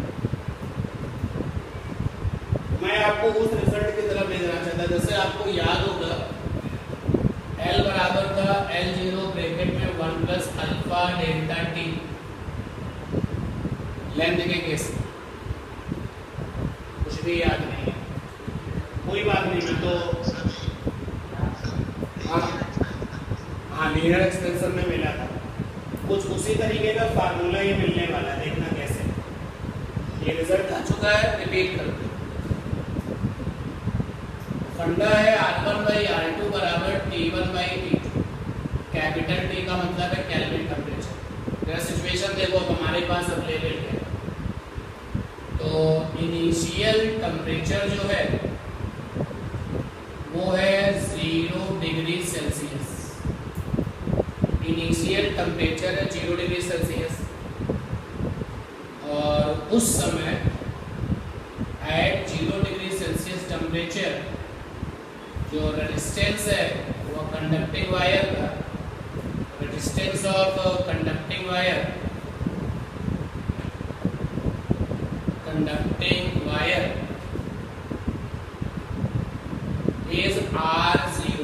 मैं आपको उस रिजल्ट की तरफ ले जाना चाहता, जैसे आपको याद होगा L बराबर था L0 ब्रैकेट में 1 plus alpha delta T length के केस में, कुछ भी याद नहीं है, कोई बात नहीं। मैं तो हाँ लीनियर एक्सटेंशन में मिला था, कुछ उसी तरीके का फार्मूला ये मिलने वाला है, देखना कैसे। ये रिजल्ट आ चुका है, रिपीट करते हैं। फंडा है R1 बाई R2 बराबर T1 by T2, capital T का मतलब है केल्विन टेम्परेचर। यह सिचुएशन देखो हमारे पास अवेलेबल है, तो इनिशियल टेम्परेचर जो है वो है 0 डिग्री सेल्सियस। इनिशियल टेम्परेचर है 0 डिग्री सेल्सियस और उस समय एट 0 डिग्री सेल्सियस टेम्परेचर जो रेजिस्टेंस है वो कंडक्टिंग वायर का resistance of conducting wire is R0।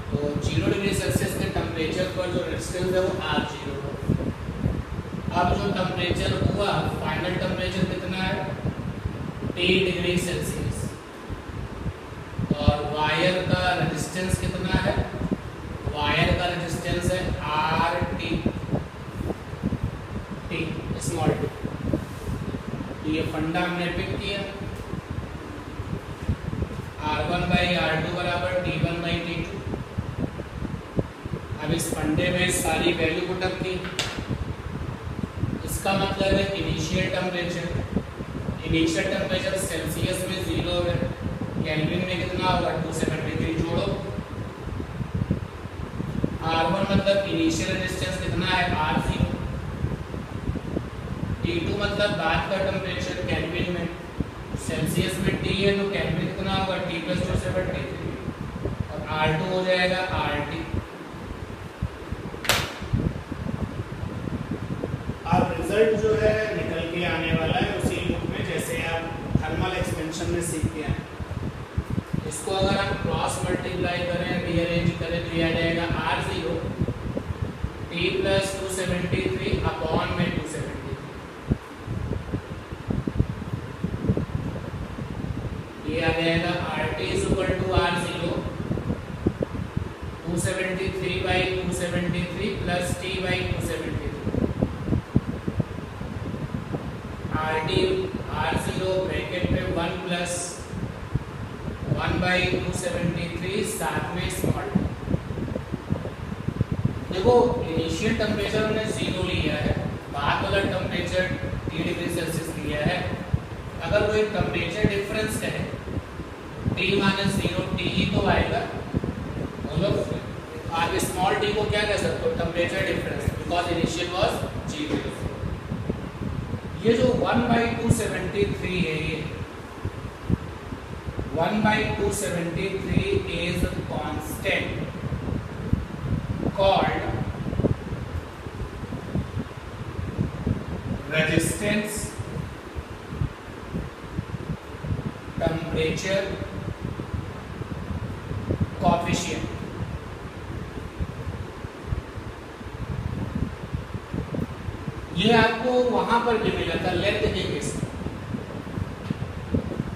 तो 0 डिग्री सेल्सियस के टेम्परेचर पर जो रेजिस्टेंस है वो R0 है। अब जो टेम्परेचर हुआ फाइनल टेम्परेचर कितना है T डिग्री सेल्सियस और वायर का रेजिस्टेंस कितना है, वायर का रेजिस्टेंस है RT स्मॉल t। तो ये फंडा हमने पिक किया R1/R2 बराबर T1/T2। अब इस फंडे में सारी वैल्यू पुटअप की। इसका मतलब है इनिशियल टेम्परेचर सेल्सियस में 0 है, केल्विन में कितना होगा 273 जोड़ो। R1 मतलब इनिशियल रेजिस्टेंस कितना है R0। T2 मतलब बाद का टेम्परेचर केल्विन में, सेल्सियस में T है तो केल्विन कितना होगा T+273 और R2 हो जाएगा RT। अब रिजल्ट जो है निकल के आने वाला है उसी बुक में जैसे आप थर्मल एक्सपेंशन में सीख के आए। इसको अगर हम क्रॉस मल्टीप्लाई करें रीअरेंज करें तो यह आ जाएगा R0 T+273 अपॉन में 273। ये आ जाएगा RT is equal to R0 273/273 plus T/273। R0 bracket में 1 प्लस 1/273 साथ में स्मॉल। देखो इनिशियल टेम्परेचर हमने 0 लिया है, बाद वाला टेम्परेचर T डिग्री सेल्सियस लिया है। अगर कोई टेम्परेचर डिफरेंस है T-0 T ही तो आएगा। बोलो आप स्मॉल t को क्या कह सकते हो temperature difference, because initial was 0। ये जो 1/273 है ये 1/273 is a constant called resistance temperature coefficient। ये आपको वहां पर भी मिला था लेंथ के केस में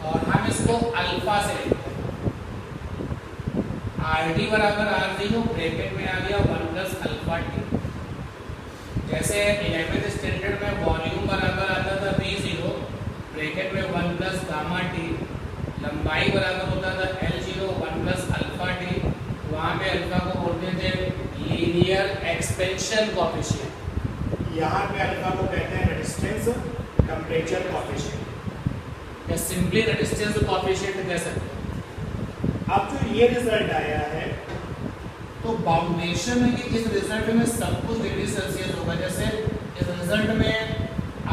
और हम इसको अल्फा से लिखते हैं। RT बराबर R0 ब्रैकेट में आ गया 1 प्लस अल्फा टी। जैसे 11th स्टैंडर्ड में वॉल्यूम बराबर आता था V0 ब्रैकेट में 1 प्लस गामा टी, लंबाई बराबर होता था L0 1 प्लस अल्फा टी। वहां पे अल्फा को बोलते थे लीनियर एक्सपेंशन कोएफिशिएंट। यहाँ पे अल्फा को कहते हैं रेजिस्टेंस टेम्परेचर कोएफिशिएंट या सिंपली रेजिस्टेंस कोएफिशिएंट कह सकते हैं। अब जो ये रिजल्ट आया है तो बाउंडेशन है कि इस रिजल्ट में सब कुछ डिग्री सेल्सियस होगा। जैसे इस रिजल्ट में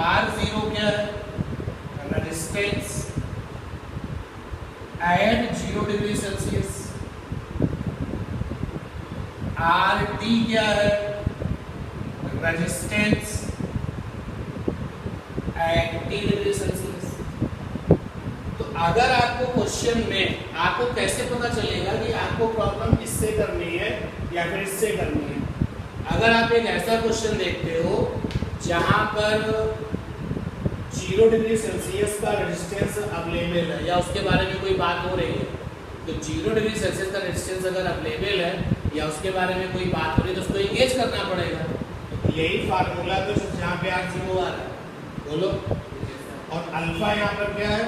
R0 क्या है resistance at 0 degree Celsius, RT क्या है resistance at T degree Celsius. तो अगर आपको क्वेश्चन में आपको कैसे पता चलेगा कि आपको प्रॉब्लम इससे करनी है या फिर इससे करनी है। अगर आप एक ऐसा क्वेश्चन देखते हो जहां पर 0 डिग्री सेल्सियस का रेजिस्टेंस अवेलेबल है या उसके बारे में कोई बात हो रही है, तो 0 डिग्री सेल्सियस का रेजिस्टेंस अगर अवेलेबल है या उसके बारे में कोई बात हो रही है तो उसको एंगेज करना पड़ेगा। यही फार्मूला तो जहाँ पे R0 आ रहा है बोलो। और अल्फा यहाँ पर क्या है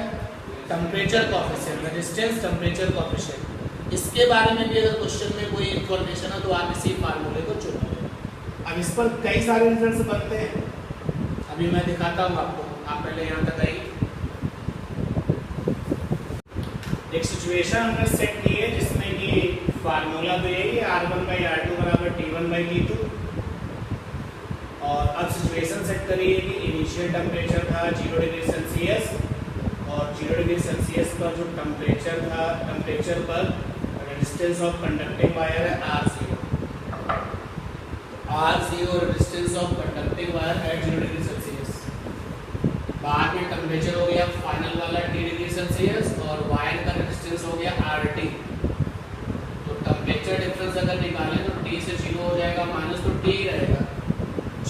temperature coefficient, resistance temperature coefficient. इसके बारे में भी अगर क्वेश्चन में कोई इंफॉर्मेशन है तो आप इसी फार्मूले को चुनो। अब इस पर कई सारे रिजल्ट्स बनते हैं, अभी मैं दिखाता हूँ आपको। आप पहले यहाँ तक आइए। एक सिचुएशन हमने सेट की है जिसमें कि फार्मूला तो यही है R1/R2 बराबर T1/T2। और अब सिचुएशन सेट करी है कि इनिशियल टेम्परेचर था 0 डिग्री सेल्सियस और 0 डिग्री सेल्सियस का जो टेम्परेचर था, टेम्परेचर पर रेजिस्टेंस ऑफ कंडक्टिंग वायर है R0। R0 resistance of conducting wire eight 0 degree Celsius. बाद में टेम्परेचर हो गया फाइनल वाला T डिग्री सेल्सियस और वायर का रेजिस्टेंस हो गया RT। तो टेम्परेचर डिफरेंस अगर निकालें तो T से 0 हो जाएगा माइनस, तो T रहेगा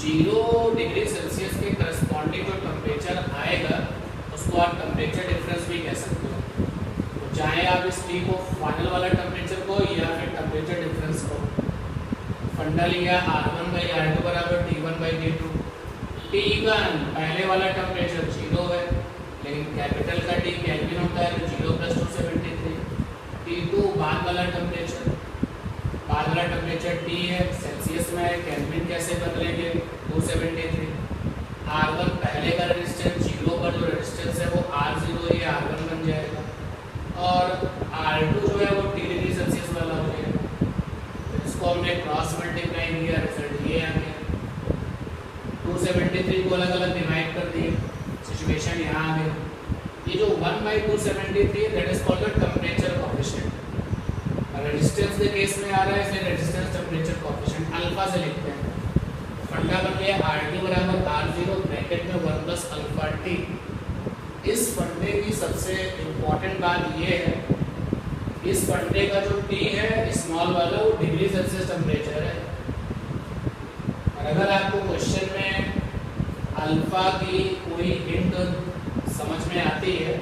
0 डिग्री सेल्सियस के करस्पॉन्डिंग जो टेम्परेचर आएगा उसको आप टेम्परेचर डिफरेंस भी कह सकते हो। तो चाहे आप इस T को फाइनल वाला टेम्परेचर को या फिर टेम्परेचर डिफरेंस को, फंडा लिया R1/R2 बराबर T1/T2। T1 पहले वाला टेम्परेचर 0 है, लेकिन कैपिटल का T केल्विन होता है तो 0 + 273। T2 बाद वाला टेम्परेचर T है, सेल्सियस में है, केल्विन कैसे बदलेंगे 273। R1 पहले का रेजिस्टेंस 0 पर जो रेजिस्टेंस है वो R0 या R1 बन जाएगा, और R2 जो है वो T डिग्री सेल्सियस वाला हो जाएगा। तो इसको हमने क्रॉस मल्टीप्लाई किया, रिजल्ट ये आ गया। 273 को अलग अलग डिवाइड कर दिए, सिचुएशन यहाँ आ गया। ये जो 1/273 that is called the temperature coefficient. Resistance के केस में आ रहा है इसलिए रेजिस्टेंस टेम्परेचर कोएफिशिएंट अल्फा से लिखते हैं। फंडा बन गया RT बराबर R0 ब्रैकेट में 1 + अल्फा T। इस फंडे की सबसे इम्पोर्टेंट बात ये है, इस फंडे का जो T है स्मॉल वाला वो डिग्री सेल्सियस टेम्परेचर है। और अगर आपको क्वेश्चन में अल्फा की कोई हिंट समझ में आती है,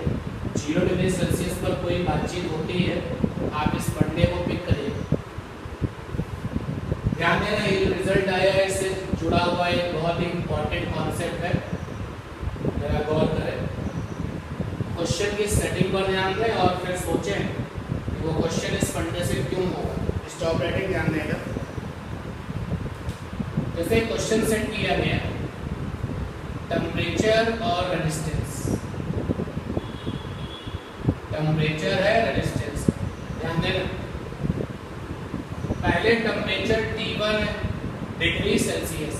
0 डिग्री सेल्सियस पर कोई बातचीत होती है, आप इस फंडे को पिक करिए। ध्यान देना, ये जो रिजल्ट आया है इससे जुड़ा हुआ एक बहुत ही इम्पोर्टेंट कॉन्सेप्ट है, जरा गौर करें। क्वेश्चन की सेटिंग पर ध्यान दें और फिर सोचें कि वो क्वेश्चन इस फंडे से क्यों होगा। स्टॉप राइटिंग ध्यान देगा। जैसे क्वेश्चन सेट किया गया टेम्परेचर और रेजिस्टेंस, टेम्परेचर है रेजिस्टेंस, ध्यान देना। पहले टेम्परेचर T1 डिग्री सेल्सियस,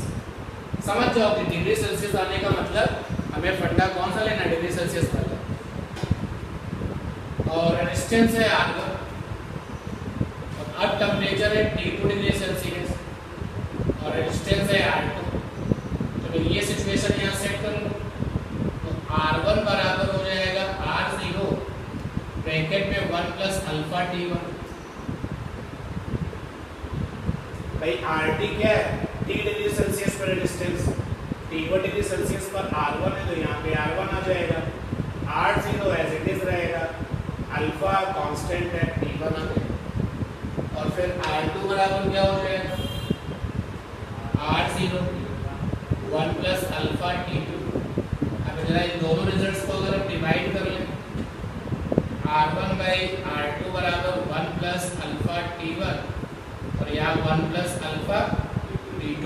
समझ जाओ कि डिग्री सेल्सियस आने का मतलब हमें फंडा कौन सा लेना, डिग्री सेल्सियस वाला। और रेजिस्टेंस है R1। अब टेम्परेचर है T2 डिग्री सेल्सियस और रेजिस्टेंस है R2। तो फिर ये सिचुएशन यहाँ सेट कर लो, तो R1 बराबर हो जाएगा R0 ब्रैकेट में 1 + अल्फा T1। भाई RT क्या है, T डिग्री सेल्सियस पर रेजिस्टेंस, T1 डिग्री सेल्सियस पर R1 है तो यहाँ पे R1 आ जाएगा। R0 एज इट इज रहेगा, अल्फा कांस्टेंट है, T1 आ गया। और फिर R2 बराबर क्या हो जाएगा, R0 1 + अल्फा T2। अब जरा इन दोनों रिजल्ट्स को अगर हम डिवाइड कर लें, R1/R2 बराबर 1 + अल्फा T1 और यहाँ 1 + alpha T2।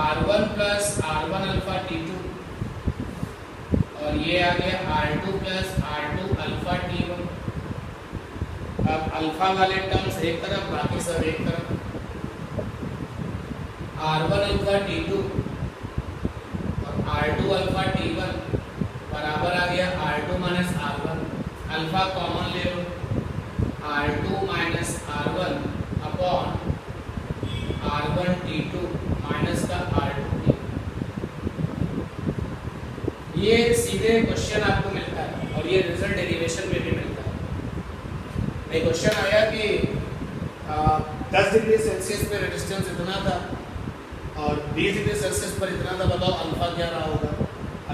R1 + R1 alpha T2 और ये आ गया R2 + R2 अल्फा T1। अब अल्फा वाले टर्म्स एक तरफ, बाकी सब एक तरफ। R1 अल्फा T2 और R2 अल्फा T1 बराबर आ गया R2 - R1। अल्फा कॉमन ले लो, R2 - R1 upon R1 T2 minus का R2 T। ये सीधे क्वेश्चन आपको मिलता है और ये रिजल्ट डेरिवेशन में भी मिलता है। एक क्वेश्चन आया कि 10 डिग्री सेल्सियस पे रेजिस्टेंस इतना था और 20 डिग्री सेल्सियस पर इतना था, बताओ अल्फा क्या रहा होगा।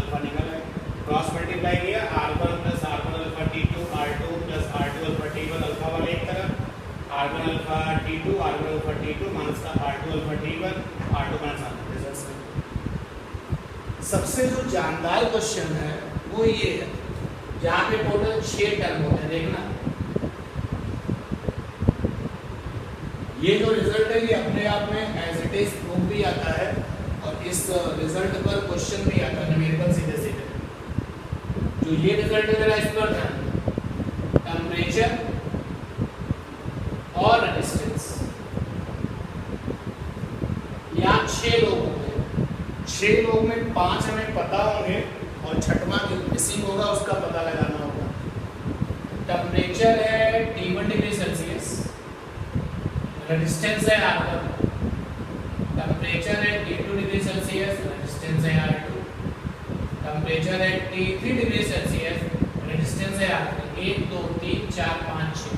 अल्फा निकल आया, क्रॉस मल्टीप्लाई किया, R1 + R1 alpha T2, R2 + R2 alpha T1 alpha वाले एक तरफ, R1 alpha T2 R1 alpha T2 minus का R2 alpha T1 R2 minus R2। सबसे जो जानदार क्वेश्चन है वो ये है जहाँ पे टोटल 6 टर्म होते हैं। देखना ये जो रिजल्ट है ये अपने आप में एज इट इज प्रूफ भी आता है और इस रिजल्ट पर क्वेश्चन भी आता है न्यूमेरिकल सीधे सीधे। जो ये रिजल्ट है जरा इस पर ध्यान, टेम्परेचर और रेजिस्टेंस। यहाँ 6 लोग होंगे, 6 लोग में 5 हमें पता होंगे और छठवां मिसिंग होगा, उसका पता लगाना होगा। टेम्परेचर है T1 डिग्री सेल्सियस, रेजिस्टेंस है R1, टेम्परेचर है T2 डिग्री सेल्सियस, रेजिस्टेंस है R2, टेम्परेचर है T3 डिग्री सेल्सियस, रेजिस्टेंस है R3। 1 2 3 4 5 6,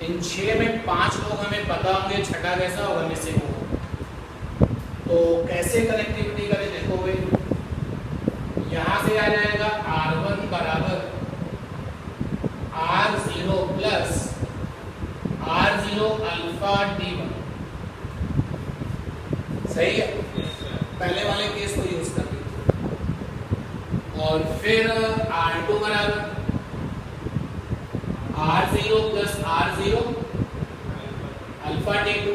इन 6 में 5 लोग हमें पता होंगे, छठा कैसा होगा, मिसिंग होगा। तो कैसे कनेक्टिविटी करें, देखो भाई यहाँ से आ जाएगा R1 बराबर R0 plus R0 alpha T1, सही है। पहले वाले केस को यूज कर लीजिए। और फिर R2 बराबर R0 plus R0 alpha T2।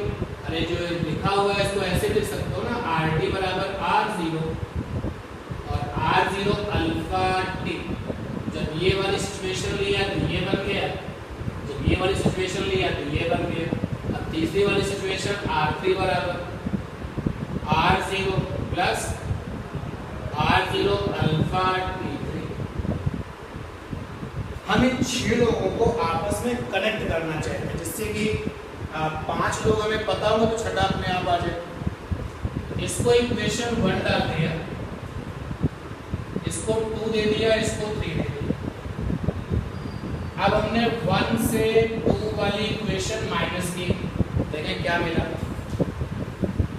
अरे जो लिखा हुआ है इसको ऐसे लिख सकते हो ना, RT बराबर R0 और R0 अल्फा T। जब ये वाली सिचुएशन लिया तो ये बन गया, जब ये वाली सिचुएशन लिया तो ये बन गया। अब तीसरी वाली सिचुएशन R3 बराबर R0 plus R0 alpha T3। हम इन 6 लोगों को आपस में कनेक्ट करना चाहते हैं, जिससे कि 5 लोग हमें पता होगा तो छठा अपने आप आ जाए। इसको इक्वेशन 1 डाल दिया, इसको 2 दे दिया, इसको 3 दे दिया। अब हमने 1 से 2 वाली इक्वेशन माइनस की, देखें क्या मिला।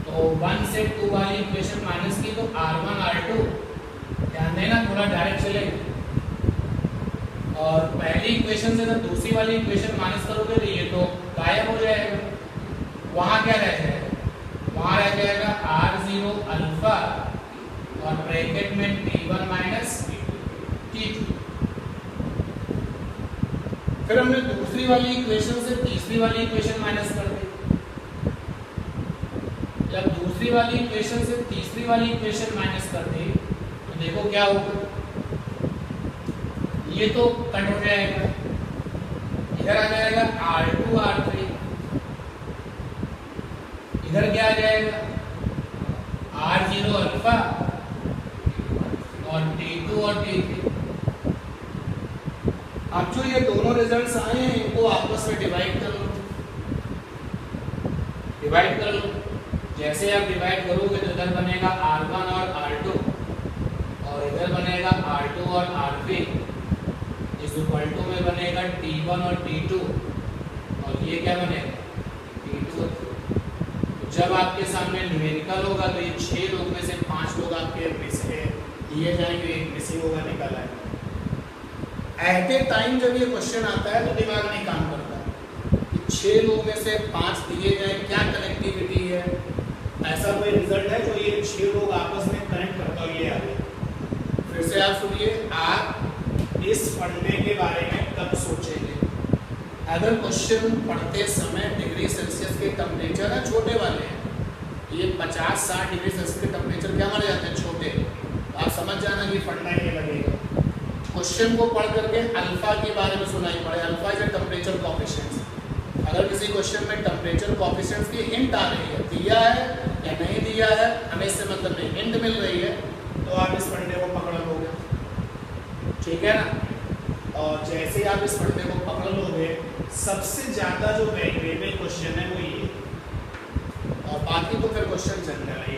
तो 1 से 2 वाली इक्वेशन माइनस की तो R1 R2, ध्यान देना थोड़ा डायरेक्ट चलेगा। और पहली इक्वेशन से जब दूसरी वाली इक्वेशन माइनस करोगे तो ये तो गायब हो जाएगा। वहां क्या रह जाएगा, वहां रह जाएगा R0 अल्फा और ब्रैकेट में T1 माइनस T2। फिर हमने दूसरी वाली इक्वेशन से तीसरी वाली इक्वेशन माइनस कर दी। जब दूसरी वाली इक्वेशन से तीसरी वाली इक्वेशन माइनस कर दी तो देखो क्या होगा, ये तो कट हो जाएगा, इधर आ जाएगा R2 R3, इधर क्या आ जाएगा R0 अल्फा और T2 और T3। अब जो ये दोनों रिजल्ट्स आए हैं इनको आपस में डिवाइड कर लो, डिवाइड कर लो। जैसे आप डिवाइड करोगे तो इधर बनेगा R1 और R2 और इधर बनेगा R2 और R3, इस इक्वल टू में बनेगा T1 और T2 और ये क्या बनेगा T2 और T2। तो जब आपके सामने न्यूमेरिकल होगा तो ये 6 लोग में से 5 लोग आपके मिस दिए जाएंगे, एक मिसिंग होगा, निकाला है। एट ए टाइम जब ये क्वेश्चन आता है तो दिमाग नहीं काम करता कि 6 लोग में से 5 दिए जाए, क्या कनेक्टिविटी है, ऐसा कोई रिजल्ट है जो ये 6 लोग आपस में कनेक्ट करता हो, ये आगे। फिर से आप सुनिए, आप इस फंडे के बारे में कब सोचेंगे? अगर क्वेश्चन पढ़ते समय डिग्री सेल्सियस के टेम्परेचर है, छोटे वाले हैं, ये 50-60 डिग्री सेल्सियस के टेम्परेचर क्या माने जाते हैं, छोटे, तो आप समझ जाना कि फंडा ये लगेगा। क्वेश्चन को पढ़ करके अल्फा के बारे में सुनाई पड़े, अल्फा इज टेम्परेचर कोएफिशिएंट्स। अगर किसी क्वेश्चन में टेम्परेचर कोएफिशिएंट्स की हिंट आ रही है, दिया है या नहीं दिया है, हमें इससे मतलब नहीं, हिंट मिल रही है, तो आप इस फंडे को पकड़ लोगे, ठीक है ना। और जैसे आप इस फंडे को पकड़ लोगे, सबसे ज़्यादा जो वेरिएबल क्वेश्चन है वो ये, और बाकी तो फिर क्वेश्चन जनरल है।